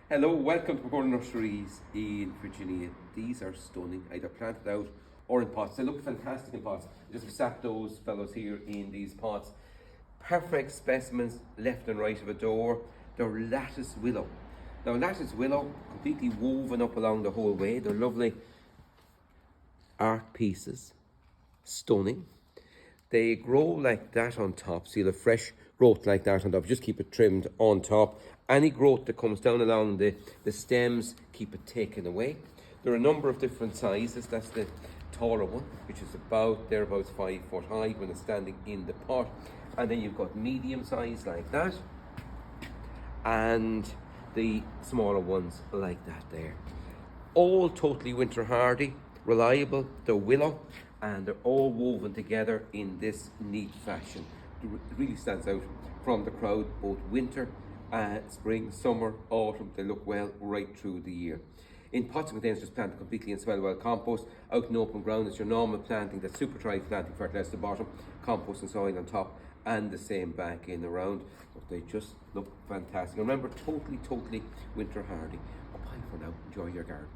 Hello, welcome to Pergola Nurseries in Virginia. These are stunning, either planted out or in pots. They look fantastic in pots. Just sat those fellows here in these pots. Perfect specimens left and right of a door. They're lattice willow. Now lattice willow, completely woven up along the whole way. They're lovely art pieces, stunning. They grow like that on top, so you'll have fresh growth like that on top. Just keep it trimmed on top. Any growth that comes down along the stems, keep it taken away. There are a number of different sizes. That's the taller one, which is about 5 foot high when it's standing in the pot. And then you've got medium size like that, and the smaller ones like that there. All totally winter hardy, reliable. They're willow, and they're all woven together in this neat fashion. It really stands out from the crowd, both winter, spring, summer, autumn. They look well right through the year. In pots and containers, just planted completely in swell well compost. Out in open ground, it's your normal planting, that's super dry planting, fertilizer at the bottom, compost and soil on top, and the same back in around. But they just look fantastic. And remember, totally winter hardy. Bye for now. Enjoy your garden.